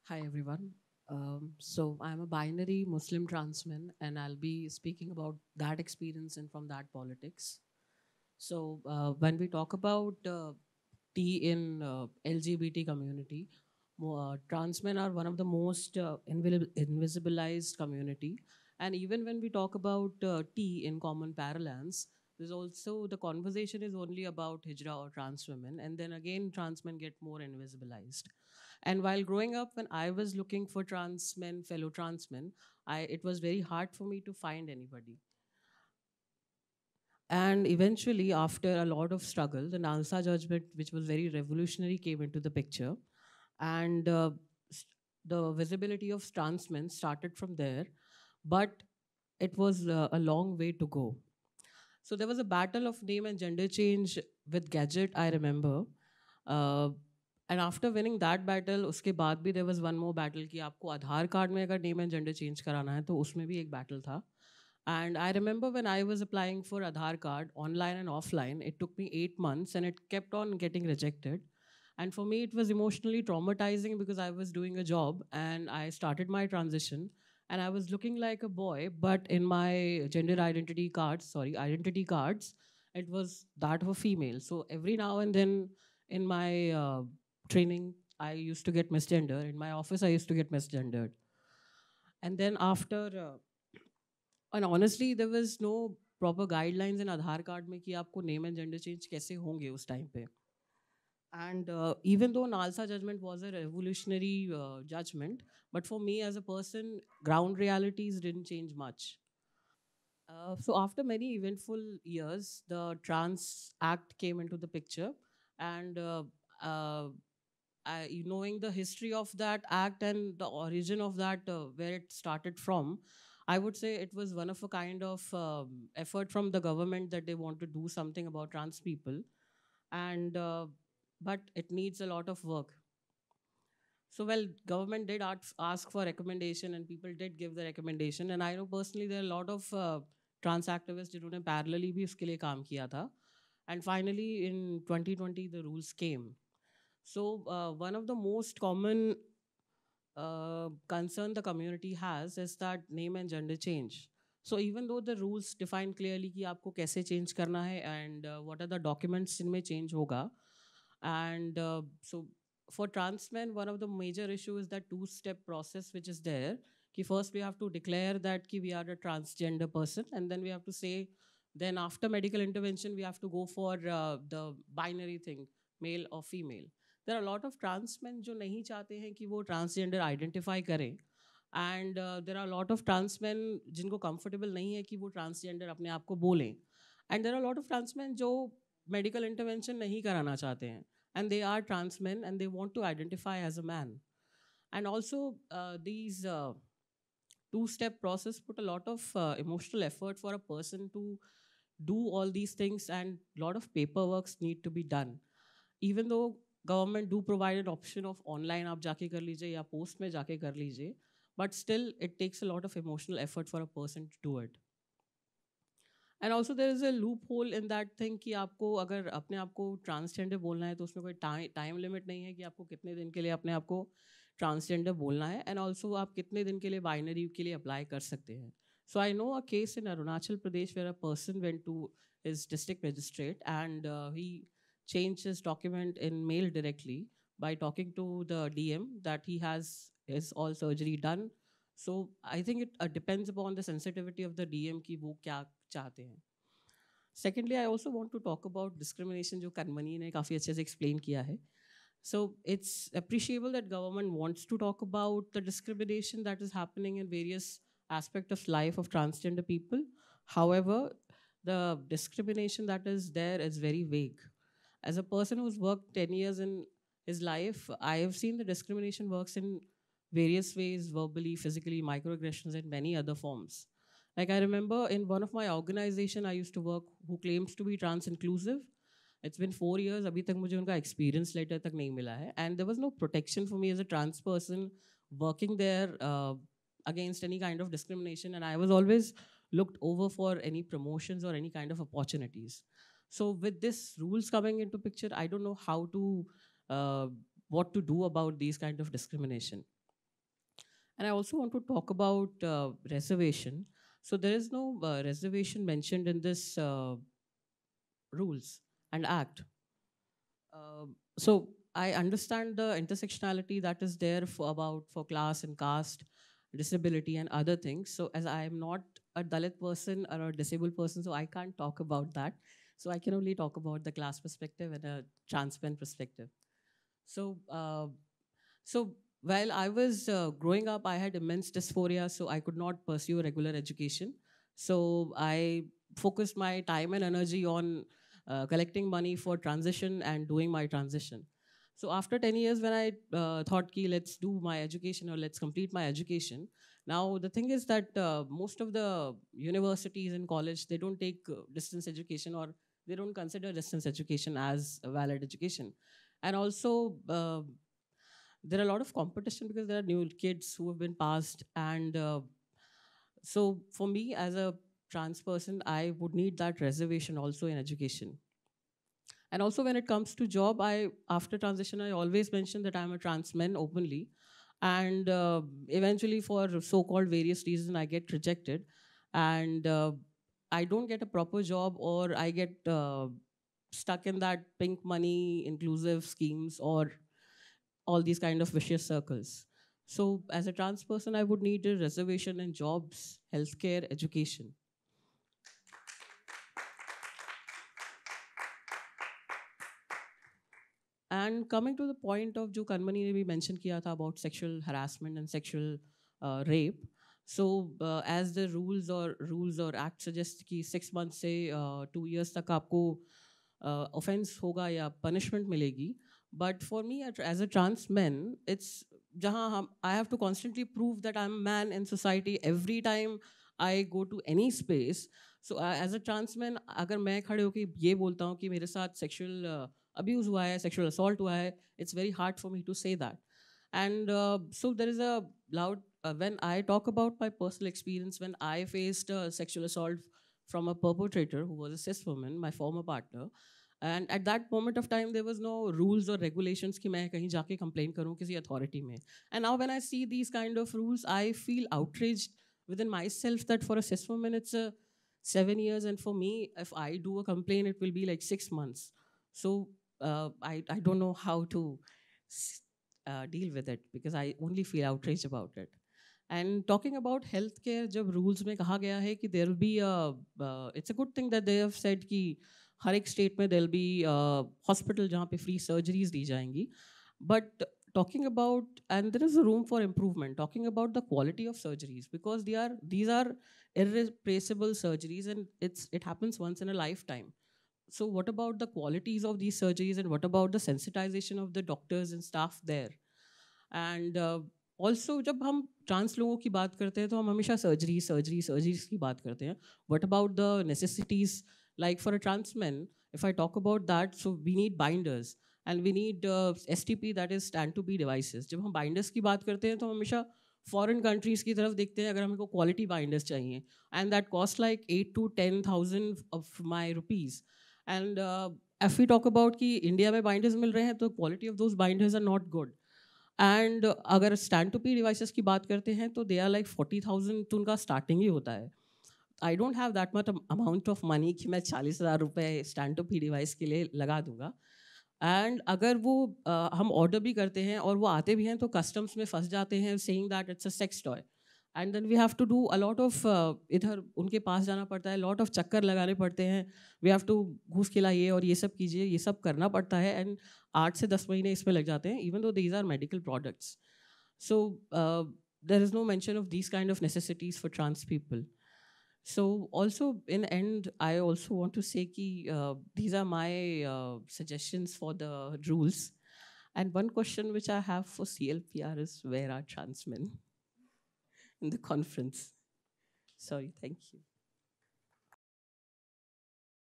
Hi everyone. So I'm a binary Muslim trans man, and I'll be speaking about that experience and from that politics. So when we talk about T in LGBT community, trans men are one of the most invisibilized community, and even when we talk about T in common parlance, there's also the conversation is only about hijra or trans women, and then again trans men get more invisibilized. And while growing up, when I was looking for trans men, fellow trans men, it was very hard for me to find anybody. And eventually, after a lot of struggle, the Nalsa judgment, which was very revolutionary, came into the picture. And s- the visibility of trans men started from there. But it was a long way to go. So there was a battle of name and gender change with Gadget, I remember. Uh, and after winning that battle, उसके बाद भी there was one more battle कि आपको आधार card में अगर name and gender change कराना है तो उसमें भी एक battle था. And I remember when I was applying for Aadhaar card online and offline, it took me 8 months and it kept on getting rejected. And for me, it was emotionally traumatizing because I was doing a job and I started my transition and I was looking like a boy, but in my gender identity cards, it was that of a female. So every now and then in my training, I used to get misgender. In my office, I used to get misgendered. And then after and honestly, there was no proper guidelines in Aadhaar card में कि आपको name and gender change कैसे होंगे उस time पे. And even though Nalsa judgment was a revolutionary judgment, but for me as a person, ground realities didn't change much. So after many eventful years, the Trans Act came into the picture, and knowing the history of that act and the origin of that, where it started from, I would say it was one of a kind of effort from the government that they want to do something about trans people, and but it needs a lot of work. So, well, government did ask for recommendation, and people did give the recommendation. And I know personally there are a lot of trans activists जिन्होंने parallelly भी उसके लिए काम किया था. And finally, in 2020, the rules came. So, one of the most common concern the community has is that name and gender change. So even though the rules define clearly कि आपको कैसे change करना है and what are the documents जिनमें change होगा, and so for trans men, one of the major issue is that two-step process which is there. कि first we have to declare that कि we are a transgender person, and then we have to say, then after medical intervention we have to go for the binary thing, male or female. There are a lot of trans men जो नहीं चाहते हैं कि वो transgender identify करें, and there are lot of trans man जिनको comfortable नहीं है कि वो ट्रांसजेंडर अपने आप को बोलें, and there are lot of trans man जो मेडिकल इंटरवेंशन नहीं कराना चाहते हैं, and they are trans men and they want to identify as a man. And also these two-step process put a lot of emotional effort for a person to do all these things, and a lot of paperwork need to be done. Even though government do provide an option of online आप जाके कर लीजिए या post में जाके कर लीजिए, but still it takes a lot of emotional effort for a person to do it. And also there is a loop hole in that thing कि आपको अगर अपने आप को ट्रांसजेंडर बोलना है तो उसमें कोई टाइम लिमिट नहीं है कि आपको कितने दिन के लिए अपने आप को ट्रांसजेंडर बोलना है, एंड ऑल्सो आप कितने दिन के लिए बाइनरी के लिए अप्लाई कर सकते हैं. So I know a case in Arunachal Pradesh where a person went to his district magistrate and he changed his document in mail directly by talking to the DM that he has his all surgery done. So I think it depends upon the sensitivity of the DM कि वो क्या चाहते हैं. Secondly, I also want to talk about discrimination जो कनमनी ने काफ़ी अच्छे से explain किया है. So it's appreciable that government wants to talk about the discrimination that is happening in various aspects of life of transgender people. However, the discrimination that is there is very vague. As a person who's worked 10 years in his life, I have seen the discrimination works in various ways, verbally, physically, microaggressions, and many other forms. Like I remember in one of my organization I used to work who claims to be trans inclusive. It's been 4 years. अभी तक मुझे उनका experience letter तक नहीं मिला है. And there was no protection for me as a trans person working there against any kind of discrimination. And I was always looked over for any promotions or any kind of opportunities. So with this rules coming into picture, I don't know how to, uh, what to do about these kind of discrimination. And I also want to talk about reservation. So there is no reservation mentioned in this rules and act. So I understand the intersectionality that is there for about for class and caste, disability and other things. So as I am not a Dalit person or a disabled person, so I can't talk about that. So I can only talk about the class perspective and a trans men perspective. So so while I was growing up, I had immense dysphoria, so I could not pursue regular education. So I focused my time and energy on collecting money for transition and doing my transition. So after 10 years, when I thought, ki, let's do my education or let's complete my education. Now the thing is that most of the universities and college, they don't take distance education, or they don't consider distance education as a valid education. And also, there are a lot of competition because there are new kids who have been passed, and so for me as a trans person, I would need that reservation also in education. And also when it comes to job, I after transition I always mention that I'm a trans man openly, and eventually for so-called various reasons I get rejected, and I don't get a proper job, or I get stuck in that pink money inclusive schemes or all these kind of vicious circles. So as a trans person, I would need a reservation in jobs, healthcare, education. And coming to the point of जो Kanmani ने भी mention किया था about sexual harassment and sexual rape. So as the rules or act suggest कि 6 months से 2 years तक आपको offense होगा या punishment मिलेगी. But for me as a trans man, it's जहाँ हम I have to constantly prove that I'm a man in society every time I go to any space. So as a trans man, अगर मैं खड़े होके ये बोलता हूँ कि मेरे साथ sexual abuse हुआ है, sexual assault हुआ है, it's very hard for me to say that. And so there is a loud, when I talk about my personal experience, when I faced sexual assault from a perpetrator who was a cis woman, my former partner, and at that moment of time, there was no rules or regulations कि मैं कहीं जाके complain करूँ किसी authority में. And now when I see these kind of rules, I feel outraged within myself that for a cis woman, it's a 7 years, and for me, if I do a complaint, it will be like 6 months. So I don't know how to deal with it because I only feel outraged about it. And talking about healthcare, जब rules में कहा गया है कि there will be it's a good thing that they have said कि हर एक state में there will be hospital जहाँ पे free surgeries दी जाएंगी. But talking about, and there is a room for improvement, talking about the quality of surgeries, because these are irreplaceable surgeries, and it happens once in a lifetime. So what about the qualities of these surgeries, and what about the sensitization of the doctors and staff there? And also जब हम trans लोगों की बात करते हैं तो हम हमेशा सर्जरीज की बात करते हैं. What about the necessities, like for a trans man, if I talk about that, so we need binders and we need STP, that is stand to be devices. जब हम binders की बात करते हैं तो हम हमेशा फॉरेन कंट्रीज की तरफ देखते हैं अगर हमको क्वालिटी बाइंडर्स चाहिए, and that cost like 8 to 10,000 of my rupees. And if we talk about कि इंडिया में बाइंडर्स मिल रहे हैं तो quality of those binders are not good. And अगर स्टैंड टू पी डिवाइसेस की बात करते हैं तो दे आर लाइक 40,000, तो उनका स्टार्टिंग ही होता है. I don't have that much amount of money कि मैं 40,000 रुपये स्टैंड टू पी डिवाइस के लिए लगा दूंगा. एंड अगर वो हम ऑर्डर भी करते हैं और वो आते भी हैं तो कस्टम्स में फंस जाते हैं saying that it's a sex toy. And then we have to do a lot of, इधर उनके पास जाना पड़ता है, लॉट ऑफ चक्कर लगाने पड़ते हैं. वी हैव टू घूस खिलाइए और ये सब कीजिए, ये सब करना पड़ता है. एंड 8 से 10 महीने इसमें लग जाते हैं, even though these are medical products. So there is no mention of these kind of necessities for trans people. So also in end, I also want to say ki these are my suggestions for the rules. And one question which I have for CLPR is, where are trans men in the conference? Sorry, thank you.